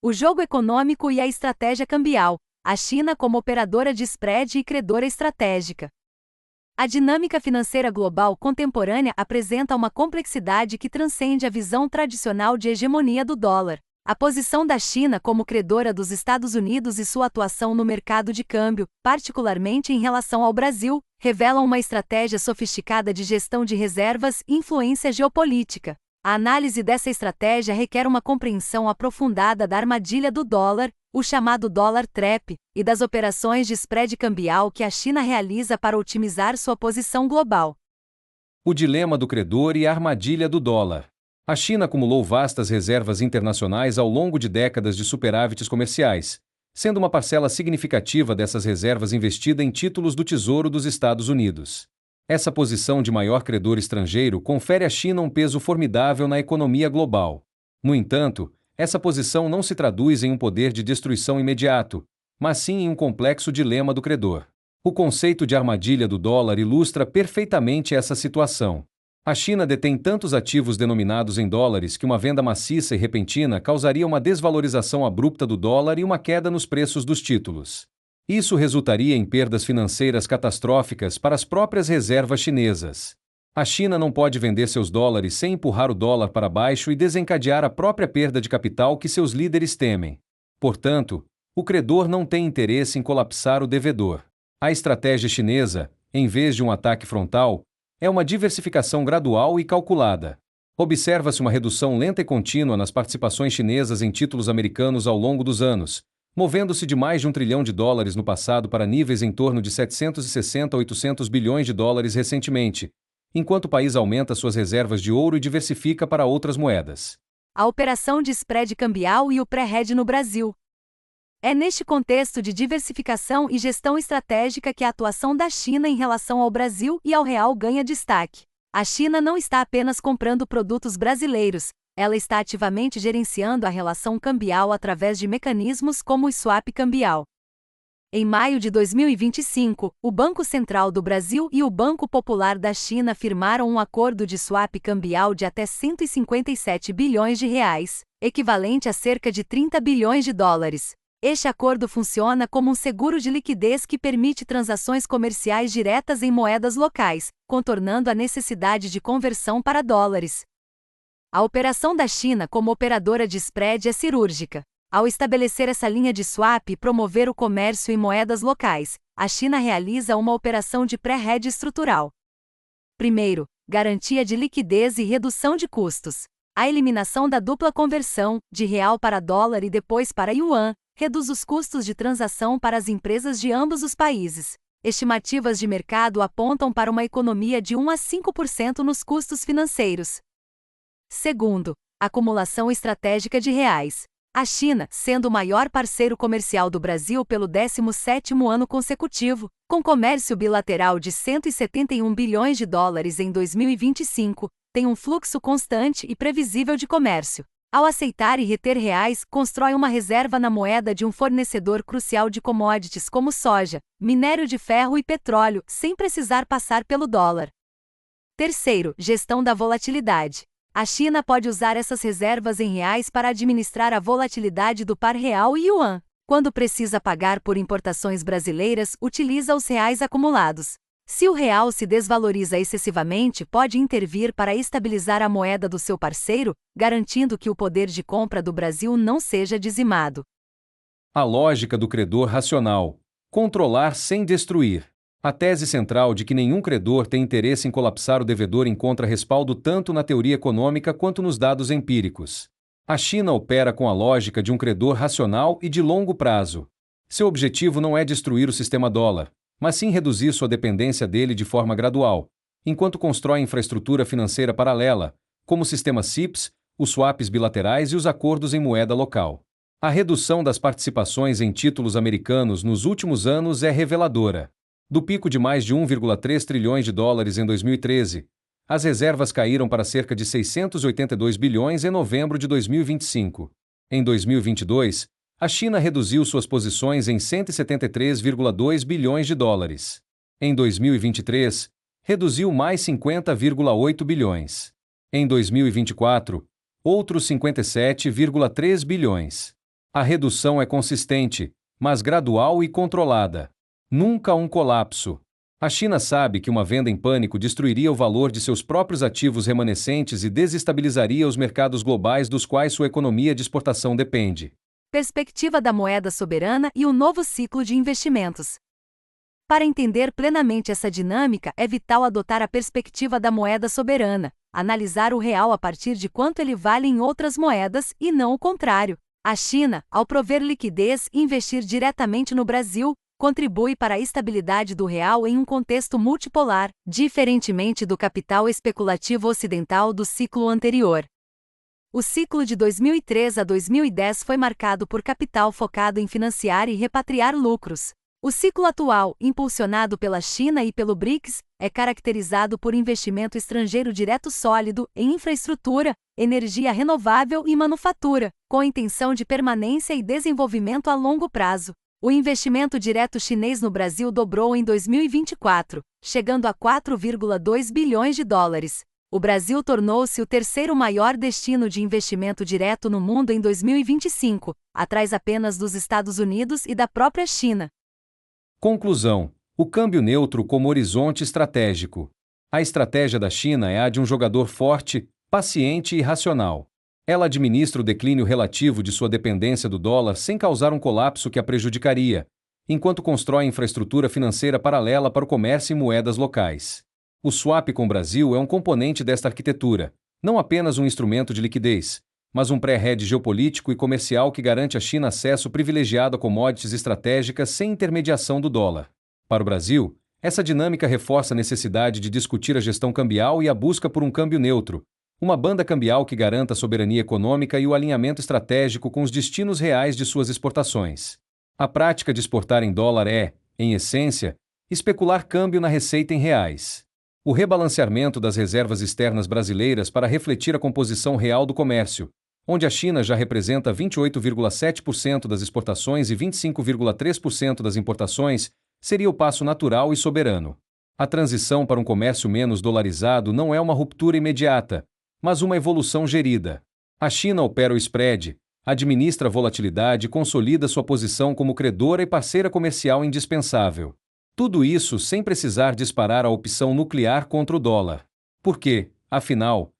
O jogo econômico e a estratégia cambial. A China como operadora de spread e credora estratégica. A dinâmica financeira global contemporânea apresenta uma complexidade que transcende a visão tradicional de hegemonia do dólar. A posição da China como credora dos Estados Unidos e sua atuação no mercado de câmbio, particularmente em relação ao Brasil, revelam uma estratégia sofisticada de gestão de reservas e influência geopolítica. A análise dessa estratégia requer uma compreensão aprofundada da armadilha do dólar, o chamado dólar trap, e das operações de spread cambial que a China realiza para otimizar sua posição global. O dilema do credor e a armadilha do dólar. A China acumulou vastas reservas internacionais ao longo de décadas de superávites comerciais, sendo uma parcela significativa dessas reservas investida em títulos do Tesouro dos Estados Unidos. Essa posição de maior credor estrangeiro confere à China um peso formidável na economia global. No entanto, essa posição não se traduz em um poder de destruição imediato, mas sim em um complexo dilema do credor. O conceito de armadilha do dólar ilustra perfeitamente essa situação. A China detém tantos ativos denominados em dólares que uma venda maciça e repentina causaria uma desvalorização abrupta do dólar e uma queda nos preços dos títulos. Isso resultaria em perdas financeiras catastróficas para as próprias reservas chinesas. A China não pode vender seus dólares sem empurrar o dólar para baixo e desencadear a própria perda de capital que seus líderes temem. Portanto, o credor não tem interesse em colapsar o devedor. A estratégia chinesa, em vez de um ataque frontal, é uma diversificação gradual e calculada. Observa-se uma redução lenta e contínua nas participações chinesas em títulos americanos ao longo dos anos, movendo-se de mais de $1 trilhão no passado para níveis em torno de 760 a 800 bilhões de dólares recentemente, enquanto o país aumenta suas reservas de ouro e diversifica para outras moedas. A operação de spread cambial e o pré-hedge no Brasil. É neste contexto de diversificação e gestão estratégica que a atuação da China em relação ao Brasil e ao real ganha destaque. A China não está apenas comprando produtos brasileiros, ela está ativamente gerenciando a relação cambial através de mecanismos como o swap cambial. Em maio de 2025, o Banco Central do Brasil e o Banco Popular da China firmaram um acordo de swap cambial de até 157 bilhões de reais, equivalente a cerca de 30 bilhões de dólares. Este acordo funciona como um seguro de liquidez que permite transações comerciais diretas em moedas locais, contornando a necessidade de conversão para dólares. A operação da China como operadora de spread é cirúrgica. Ao estabelecer essa linha de swap e promover o comércio em moedas locais, a China realiza uma operação de pré-hedge estrutural. Primeiro, garantia de liquidez e redução de custos. A eliminação da dupla conversão, de real para dólar e depois para yuan, reduz os custos de transação para as empresas de ambos os países. Estimativas de mercado apontam para uma economia de 1 a 5% nos custos financeiros. Segundo, acumulação estratégica de reais. A China, sendo o maior parceiro comercial do Brasil pelo 17º ano consecutivo, com comércio bilateral de 171 bilhões de dólares em 2025, tem um fluxo constante e previsível de comércio. Ao aceitar e reter reais, constrói uma reserva na moeda de um fornecedor crucial de commodities como soja, minério de ferro e petróleo, sem precisar passar pelo dólar. Terceiro, gestão da volatilidade. A China pode usar essas reservas em reais para administrar a volatilidade do par real e yuan. Quando precisa pagar por importações brasileiras, utiliza os reais acumulados. Se o real se desvaloriza excessivamente, pode intervir para estabilizar a moeda do seu parceiro, garantindo que o poder de compra do Brasil não seja dizimado. A lógica do credor racional. Controlar sem destruir. A tese central de que nenhum credor tem interesse em colapsar o devedor encontra respaldo tanto na teoria econômica quanto nos dados empíricos. A China opera com a lógica de um credor racional e de longo prazo. Seu objetivo não é destruir o sistema dólar, mas sim reduzir sua dependência dele de forma gradual, enquanto constrói infraestrutura financeira paralela, como o sistema CIPS, os swaps bilaterais e os acordos em moeda local. A redução das participações em títulos americanos nos últimos anos é reveladora. Do pico de mais de 1,3 trilhões de dólares em 2013, as reservas caíram para cerca de 682 bilhões em novembro de 2025. Em 2022, a China reduziu suas posições em 173,2 bilhões de dólares. Em 2023, reduziu mais 50,8 bilhões. Em 2024, outros 57,3 bilhões. A redução é consistente, mas gradual e controlada. Nunca um colapso. A China sabe que uma venda em pânico destruiria o valor de seus próprios ativos remanescentes e desestabilizaria os mercados globais dos quais sua economia de exportação depende. Perspectiva da moeda soberana e o novo ciclo de investimentos. Para entender plenamente essa dinâmica, é vital adotar a perspectiva da moeda soberana, analisar o real a partir de quanto ele vale em outras moedas e não o contrário. A China, ao prover liquidez e investir diretamente no Brasil, contribui para a estabilidade do real em um contexto multipolar, diferentemente do capital especulativo ocidental do ciclo anterior. O ciclo de 2003 a 2010 foi marcado por capital focado em financiar e repatriar lucros. O ciclo atual, impulsionado pela China e pelo BRICS, é caracterizado por investimento estrangeiro direto sólido em infraestrutura, energia renovável e manufatura, com intenção de permanência e desenvolvimento a longo prazo. O investimento direto chinês no Brasil dobrou em 2024, chegando a 4,2 bilhões de dólares. O Brasil tornou-se o terceiro maior destino de investimento direto no mundo em 2025, atrás apenas dos Estados Unidos e da própria China. Conclusão: o câmbio neutro como horizonte estratégico. A estratégia da China é a de um jogador forte, paciente e racional. Ela administra o declínio relativo de sua dependência do dólar sem causar um colapso que a prejudicaria, enquanto constrói infraestrutura financeira paralela para o comércio em moedas locais. O swap com o Brasil é um componente desta arquitetura, não apenas um instrumento de liquidez, mas um pré-hedge geopolítico e comercial que garante à China acesso privilegiado a commodities estratégicas sem intermediação do dólar. Para o Brasil, essa dinâmica reforça a necessidade de discutir a gestão cambial e a busca por um câmbio neutro, uma banda cambial que garanta a soberania econômica e o alinhamento estratégico com os destinos reais de suas exportações. A prática de exportar em dólar é, em essência, especular câmbio na receita em reais. O rebalanceamento das reservas externas brasileiras para refletir a composição real do comércio, onde a China já representa 28,7% das exportações e 25,3% das importações, seria o passo natural e soberano. A transição para um comércio menos dolarizado não é uma ruptura imediata, mas uma evolução gerida. A China opera o spread, administra a volatilidade e consolida sua posição como credora e parceira comercial indispensável. Tudo isso sem precisar disparar a opção nuclear contra o dólar. Porque, afinal,